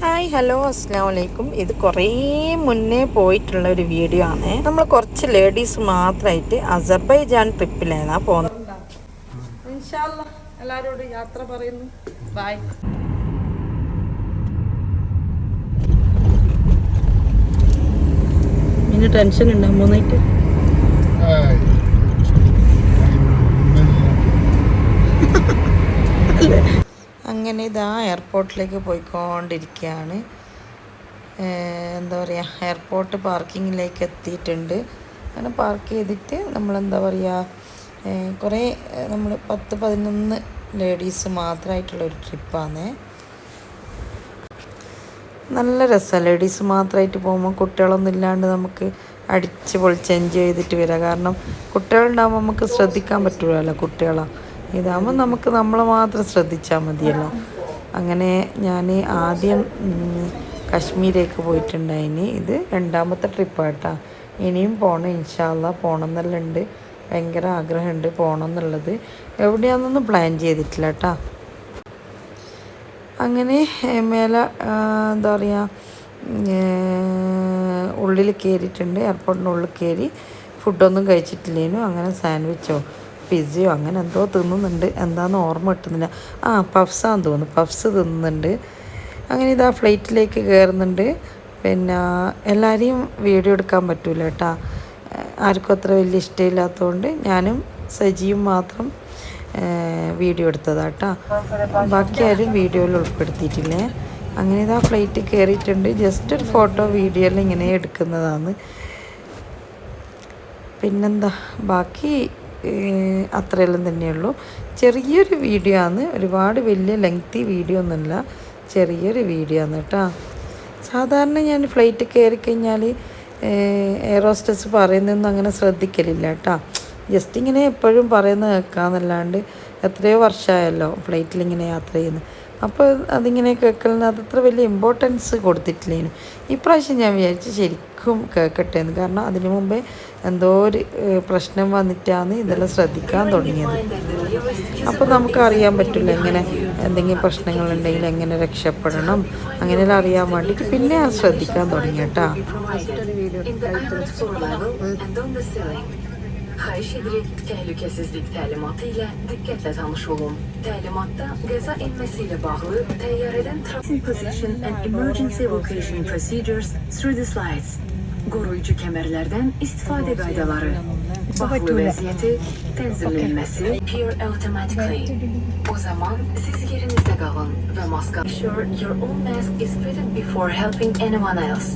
Hi hello അസ്സാം വലൈക്കും. ഇത് കുറേ മുന്നേ പോയിട്ടുള്ള ഒരു വീഡിയോ ആണ്. നമ്മൾ കുറച്ച് ലേഡീസ് മാത്രമായിട്ട് അസർബൈജാൻ ട്രിപ്പിലാണ് പോകുന്നത്. ഇൻഷാ അല്ലാഹ് എല്ലാവരോടും യാത്ര പറയുന്നു. ബൈ. ഇനി ടെൻഷൻ ഉണ്ടോ മൂന്നായിട്ട്? അങ്ങനെ ഇതാ എയർപോർട്ടിലേക്ക് പോയിക്കൊണ്ടിരിക്കുകയാണ്. എന്താ പറയുക, എയർപോർട്ട് പാർക്കിങ്ങിലേക്ക് എത്തിയിട്ടുണ്ട്. അങ്ങനെ പാർക്ക് ചെയ്തിട്ട് നമ്മളെന്താ പറയുക, കുറേ നമ്മൾ 10-11 ലേഡീസ് മാത്രമായിട്ടുള്ളൊരു ട്രിപ്പാണ്. നല്ല രസമാണ് ലേഡീസ് മാത്രമായിട്ട് പോകുമ്പോൾ. കുട്ടികളൊന്നും ഇല്ലാണ്ട് നമുക്ക് അടിച്ച് പൊളിച്ച് എൻജോയ് ചെയ്തിട്ട് വരാം. കാരണം കുട്ടികളുണ്ടാകുമ്പോൾ നമുക്ക് ശ്രദ്ധിക്കാൻ പറ്റുമല്ലോ കുട്ടികളെ. ഇതാകുമ്പോൾ നമുക്ക് നമ്മളെ മാത്രം ശ്രദ്ധിച്ചാൽ മതിയല്ലോ. അങ്ങനെ ഞാൻ ആദ്യം കശ്മീരേക്ക് പോയിട്ടുണ്ടായിന്. ഇത് 2ാമത്തെ ട്രിപ്പാട്ടോ. ഇനിയും പോകണം, ഇൻഷാ അല്ലാഹ് പോകണം എന്നെല്ലാം ഉണ്ട്. ഭയങ്കര ആഗ്രഹമുണ്ട് പോകണം എന്നുള്ളത്. എവിടെയാണെന്നൊന്നും പ്ലാൻ ചെയ്തിട്ടില്ല കേട്ടോ. അങ്ങനെ മേലെ എന്താ പറയുക, ഉള്ളിൽ കയറിയിട്ടുണ്ട്. എയർപോർട്ടിൻ്റെ ഉള്ളിൽ കയറി ഫുഡൊന്നും കഴിച്ചിട്ടില്ലേനു. അങ്ങനെ സാൻഡ്വിച്ചോ പിസ്സയോ അങ്ങനെ എന്തോ തിന്നുന്നുണ്ട്. എന്താണെന്ന് ഓർമ്മ കിട്ടുന്നില്ല. പഫ്സാന്ന് തോന്നുന്നു, പഫ്സ് തിന്നുന്നുണ്ട്. അങ്ങനെ ഇതാ ഫ്ലൈറ്റിലേക്ക് കയറുന്നുണ്ട്. പിന്നെ എല്ലാവരെയും വീഡിയോ എടുക്കാൻ പറ്റൂല കേട്ടോ. ആർക്കും അത്ര വലിയ ഇഷ്ടമില്ലാത്തതുകൊണ്ട് ഞാനും സജിയും മാത്രം വീഡിയോ എടുത്തതാട്ടോ. ബാക്കി ആരും വീഡിയോയിൽ ഉൾപ്പെടുത്തിയിട്ടില്ലേ. അങ്ങനെ ഇതാ ഫ്ലൈറ്റ് കയറിയിട്ടുണ്ട്. ജസ്റ്റ് ഒരു ഫോട്ടോ വീഡിയോയിൽ ഇങ്ങനെ എടുക്കുന്നതാണ്. പിന്നെന്താ, ബാക്കി അത്രയെല്ലാം തന്നെയുള്ളൂ. ചെറിയൊരു വീഡിയോ ആണ്, ഒരുപാട് വലിയ ലെങ്തി വീഡിയോ ഒന്നുമില്ല, ചെറിയൊരു വീഡിയോ ആണ് കേട്ടോ. സാധാരണ ഞാൻ ഫ്ലൈറ്റ് കയറി കഴിഞ്ഞാൽ എയർ ഹോസ്റ്റസ് പറയുന്നതൊന്നും അങ്ങനെ ശ്രദ്ധിക്കലില്ല കേട്ടോ. ജസ്റ്റ് ഇങ്ങനെ എപ്പോഴും പറയുന്നത് കേൾക്കാമെന്നല്ലാണ്ട് എത്രയോ വർഷമായല്ലോ ഫ്ലൈറ്റിലിങ്ങനെ യാത്ര ചെയ്യുന്നത്. അപ്പോൾ അതിങ്ങനെ കേൾക്കലിന് അതത്ര വലിയ ഇമ്പോർട്ടൻസ് കൊടുത്തിട്ടില്ലേനു. ഇപ്രാവശ്യം ഞാൻ വിചാരിച്ച് ശരിക്കും കേൾക്കട്ടെ എന്ന്. കാരണം അതിനു മുമ്പേ എന്തോ ഒരു പ്രശ്നം വന്നിട്ടാണ് ഇതെല്ലാം ശ്രദ്ധിക്കാൻ തുടങ്ങിയത്. അപ്പോൾ നമുക്കറിയാൻ പറ്റില്ല എങ്ങനെ എന്തെങ്കിലും പ്രശ്നങ്ങളുണ്ടെങ്കിൽ എങ്ങനെ രക്ഷപ്പെടണം, അങ്ങനെയെല്ലാം അറിയാൻ വേണ്ടിയിട്ട് പിന്നെ ഞാൻ ശ്രദ്ധിക്കാൻ തുടങ്ങി കേട്ടോ. Xahiş edirik, təhlükəsizlik təlimatı ilə diqqətlə tanış olun. Təlimatda qəza enməsiyle bağlı təyyarədən transit position and emergency evacuation procedures through the slides. Qoruyucu kəmərlərdən istifadə qaydaları, bağlı vəziyyəti, tənzimlənməsi, peer automatically. O zaman siz yerinizdə qalın və maska. Ensure your own mask is fitted before helping anyone else.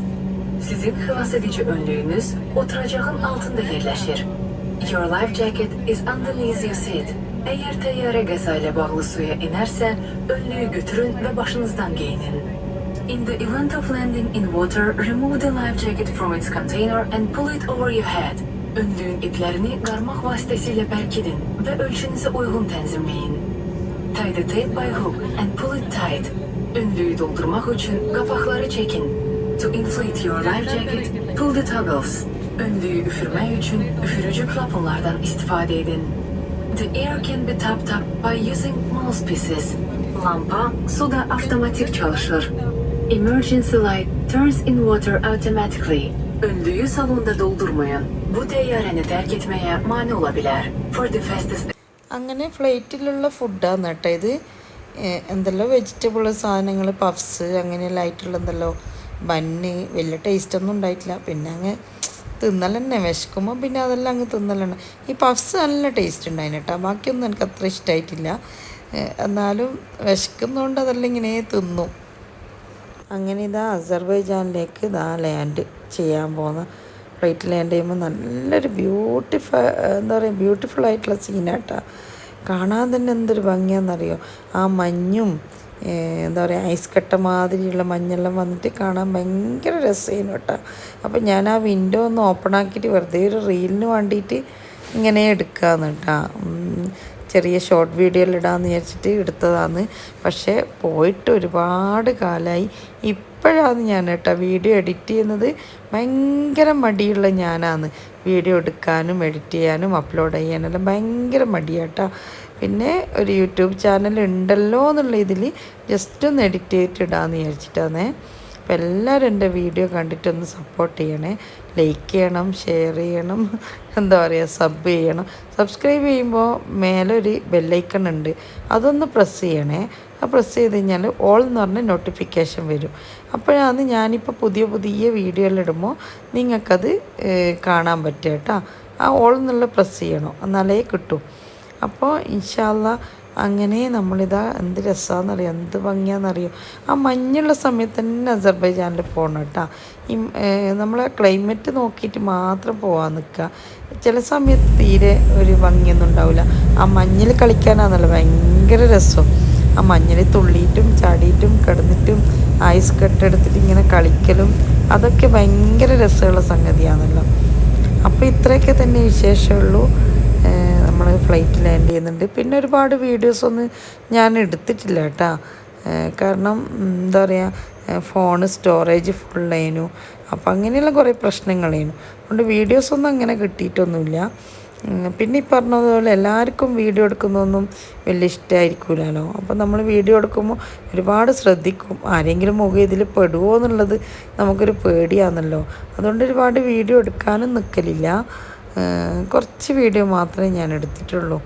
Sizin xilas edici önlüğünüz oturacağın altında yerləşir. Your life jacket is underneath your seat. Eğer təyyarə qəza ilə bağlı suya inersə, önlüğü götürün və başınızdan geyinin. In the event of landing in water, remove the life jacket from its container and pull it over your head. Önlüğün iplərini qarmaq vasitəsilə bərkidin və ölçünüzə uyğun tənzimləyin. Tie the tape by hook and pull it tight. Önlüğü doldurmaq üçün qapaqları çəkin. To inflate your life jacket, pull the toggles. Önlüğü üfürmək üçün üfürücü klapanlardan istifadə edin. The air can be topped up by using mouthpieces. Lampa suda avtomatik çalışır. Emergency light turns in water automatically. Önlüğü salonda doldurmayın. Bu təyyarəni tərk etməyə mane ola bilər. For the fastest. അങ്ങനെ ഫ്ലൈറ്റിലുള്ള ഫുഡാണ് കേട്ടോ ഇത്. എന്തെല്ലോ vegetable സാധനങ്ങൾ, puffs അങ്ങനെയെല്ലാം ആയിട്ടുള്ള എന്തെല്ലോ ബന്ന്. വലിയ ടേസ്റ്റൊന്നും ഉണ്ടായിട്ടില്ല. പിന്നെ അങ്ങ് തിന്നലെന്നെ, വിശക്കുമ്പോൾ പിന്നെ അതെല്ലാം അങ്ങ് തിന്നലാണ്. ഈ പഫ്സ് നല്ല ടേസ്റ്റ് ഉണ്ടായിന് കേട്ടോ. ബാക്കിയൊന്നും എനിക്ക് അത്ര ഇഷ്ടമായിട്ടില്ല. എന്നാലും വിശക്കുന്നതുകൊണ്ട് അതെല്ലാം ഇങ്ങനെ തിന്നു. അങ്ങനെ ഇതാ അസർബൈജാനിലേക്ക് ഇതാ ലാൻഡ് ചെയ്യാൻ പോകുന്ന ഫ്ലൈറ്റ് ലാൻഡ് ചെയ്യുമ്പോൾ നല്ലൊരു ബ്യൂട്ടിഫുൾ ആയിട്ടുള്ള സീനാട്ടോ. കാണാൻ തന്നെ എന്തൊരു ഭംഗിയാണെന്നറിയോ. ആ മഞ്ഞും എന്താ പറയുക, ഐസ് കട്ട മാതിരിയുള്ള മഞ്ഞെല്ലാം വന്നിട്ട് കാണാൻ ഭയങ്കര രസമായിരുന്നു കേട്ടോ. അപ്പം ഞാൻ ആ വിൻഡോ ഒന്ന് ഓപ്പൺ ആക്കിയിട്ട് വെറുതെ ഒരു റീലിന് വേണ്ടിയിട്ട് ഇങ്ങനെ എടുക്കാമെന്ന് കേട്ടോ. ചെറിയ ഷോർട്ട് വീഡിയോയിലിടാമെന്ന് വിചാരിച്ചിട്ട് എടുത്തതാണ്. പക്ഷേ പോയിട്ട് ഒരുപാട് കാലമായി. ഇപ്പോഴാണ് ഞാൻ കേട്ടോ വീഡിയോ എഡിറ്റ് ചെയ്യുന്നത്. ഭയങ്കര മടിയുള്ള ഞാനാണ്. വീഡിയോ എടുക്കാനും എഡിറ്റ് ചെയ്യാനും അപ്ലോഡ് ചെയ്യാനെല്ലാം ഭയങ്കര മടിയാട്ടോ. പിന്നെ ഒരു യൂട്യൂബ് ചാനൽ ഉണ്ടല്ലോ എന്നുള്ള ഇതിൽ ജസ്റ്റ് ഒന്ന് എഡിറ്റ് ചെയ്തിട്ട് ഇടാമെന്ന് വിചാരിച്ചിട്ടാണ്. അപ്പോൾ എല്ലാവരും എൻ്റെ വീഡിയോ കണ്ടിട്ടൊന്ന് സപ്പോർട്ട് ചെയ്യണേ. ലൈക്ക് ചെയ്യണം, ഷെയർ ചെയ്യണം, എന്താ പറയുക, സബ് ചെയ്യണം. സബ്സ്ക്രൈബ് ചെയ്യുമ്പോൾ മേലെ ഒരു ബെല്ലൈക്കൺ ഉണ്ട്, അതൊന്ന് പ്രസ് ചെയ്യണേ. ആ പ്രസ് ചെയ്ത് കഴിഞ്ഞാൽ ഓൾ എന്ന് പറഞ്ഞ നോട്ടിഫിക്കേഷൻ വരും. അപ്പോഴാണ് ഞാനിപ്പോൾ പുതിയ വീഡിയോയിലിടുമ്പോൾ നിങ്ങൾക്കത് കാണാൻ പറ്റുക കേട്ടോ. ആ ഓൾ എന്നുള്ള പ്രസ് ചെയ്യണം, എന്നാലേ കിട്ടും. അപ്പോൾ ഇൻഷാ അല്ലാ അങ്ങനെ നമ്മളിതാ എന്ത് രസമാണെന്നറിയോ, എന്ത് ഭംഗിയാണെന്നറിയോ. ആ മഞ്ഞുള്ള സമയത്ത് തന്നെ അസർബൈജാനിൽ പോകണം കേട്ടോ. ഈ നമ്മളെ ക്ലൈമറ്റ് നോക്കിയിട്ട് മാത്രം പോകാൻ നിൽക്കുക. ചില സമയത്ത് തീരെ ഒരു ഭംഗിയൊന്നും ഉണ്ടാവില്ല. ആ മഞ്ഞിൽ കളിക്കാനാണല്ലോ ഭയങ്കര രസം. ആ മഞ്ഞിൽ തുള്ളിയിട്ടും ചാടിയിട്ടും കിടന്നിട്ടും ഐസ് കെട്ടെടുത്തിട്ട് ഇങ്ങനെ കളിക്കലും അതൊക്കെ ഭയങ്കര രസമുള്ള സംഗതിയാണല്ലോ. അപ്പോൾ ഇത്രയൊക്കെ തന്നെ വിശേഷമുള്ളൂ. നമ്മൾ ഫ്ലൈറ്റ് ലാൻഡ് ചെയ്യുന്നുണ്ട്. പിന്നെ ഒരുപാട് വീഡിയോസൊന്നും ഞാൻ എടുത്തിട്ടില്ല കേട്ടോ. കാരണം എന്താ പറയുക, ഫോണ് സ്റ്റോറേജ് ഫുള്ളായിരുന്നു. അപ്പോൾ അങ്ങനെയുള്ള കുറേ പ്രശ്നങ്ങളായിരുന്നു. അതുകൊണ്ട് വീഡിയോസൊന്നും അങ്ങനെ കിട്ടിയിട്ടൊന്നുമില്ല. പിന്നെ ഈ പറഞ്ഞതുപോലെ എല്ലാവർക്കും വീഡിയോ എടുക്കുന്നതൊന്നും വലിയ ഇഷ്ടമായിരിക്കില്ലല്ലോ. അപ്പോൾ നമ്മൾ വീഡിയോ എടുക്കുമ്പോൾ ഒരുപാട് ശ്രദ്ധിക്കും. ആരെങ്കിലും മുഖം ഇതിൽ പെടുമോ എന്നുള്ളത് നമുക്കൊരു പേടിയാണല്ലോ. അതുകൊണ്ട് ഒരുപാട് വീഡിയോ എടുക്കാനും നിൽക്കലില്ല. കുറച്ച് വീഡിയോ മാത്രമേ ഞാൻ എടുത്തിട്ടുള്ളൂ.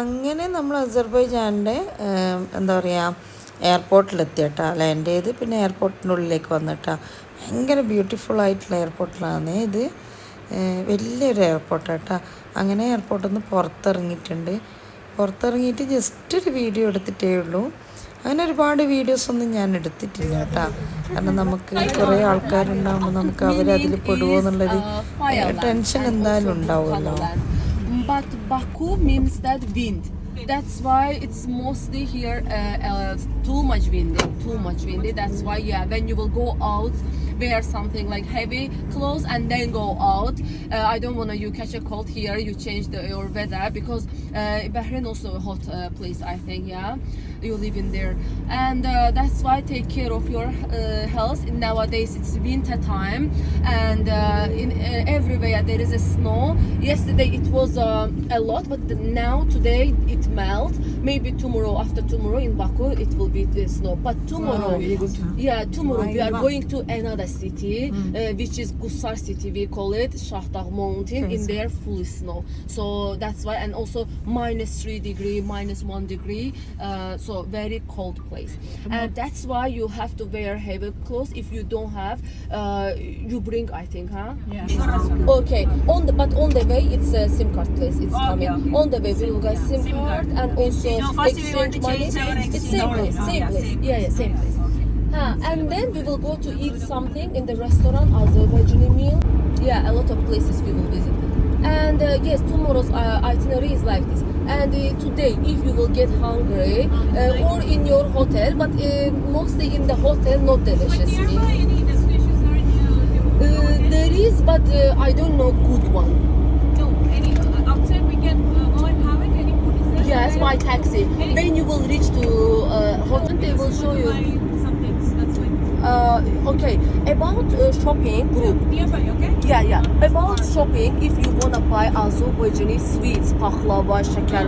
അങ്ങനെ നമ്മൾ അസർബൈജാനിൻ്റെ എന്താ പറയുക എയർപോർട്ടിലെത്തി കേട്ടോ, ലാൻഡ് ചെയ്ത്. പിന്നെ എയർപോർട്ടിൻ്റെ ഉള്ളിലേക്ക് വന്നിട്ടാ. ഭയങ്കര ബ്യൂട്ടിഫുൾ ആയിട്ടുള്ള എയർപോർട്ടിലാണ് ഇത്. വലിയൊരു എയർപോർട്ടാണ് കേട്ടോ. അങ്ങനെ എയർപോർട്ടിൽ നിന്ന് പുറത്തിറങ്ങിയിട്ട് ജസ്റ്റ് ഒരു വീഡിയോ എടുത്തിട്ടേ ഉള്ളൂ. അങ്ങനെ ഒരുപാട് വീഡിയോസൊന്നും ഞാൻ എടുത്തിട്ടില്ല കേട്ടോ. കാരണം നമുക്ക് കുറേ ആൾക്കാരുണ്ടാകുമ്പോൾ നമുക്ക് അവരതിൽ പെടുമോ എന്നുള്ളൊരു ടെൻഷൻ എന്തായാലും ഉണ്ടാവുമല്ലോ. But Baku means that wind. That's why it's mostly here too much windy. That's why when you will go out, wear something like heavy clothes and then go out. I don't want you catch a cold here. You change your weather because Bahrain also a hot place, I think. Yeah, you live in there, and that's why take care of your health. Nowadays it's winter time, and in everywhere there is a snow. Yesterday it was a lot, but now today it melt. Maybe tomorrow, after tomorrow in Baku it will be the snow. But tomorrow, tomorrow we are going to another city, which is Gusar city. We call it Shahdagh Mountain. In there full snow. So that's why, and also -3 degree, -1 degree. So very cold place, and that's why you have to wear heavy clothes. If you don't have, you bring, I think, huh? Yeah. Okay. But on the way, it's a SIM card place. It's coming. Yeah. On the way, we will get SIM card and also exchange money. It's same place. Yeah, same place. And then we will go to eat something in the restaurant, Azerbaijani meal. Yeah, a lot of places we will visit. And yes, tomorrow's itinerary is like this. And today, if you will get hungry or in your hotel, but mostly in the hotel, not delicious meal. There is, but I don't know good one. No, outside we can go and have it. Any food is there? Yes, by taxi. When you will reach to hotel, they will show you. Some things. That's why. Okay, about shopping group. Nearby, okay? Yeah. About shopping, if you wanna buy Azerbaijani sweets, pahlava, şeker.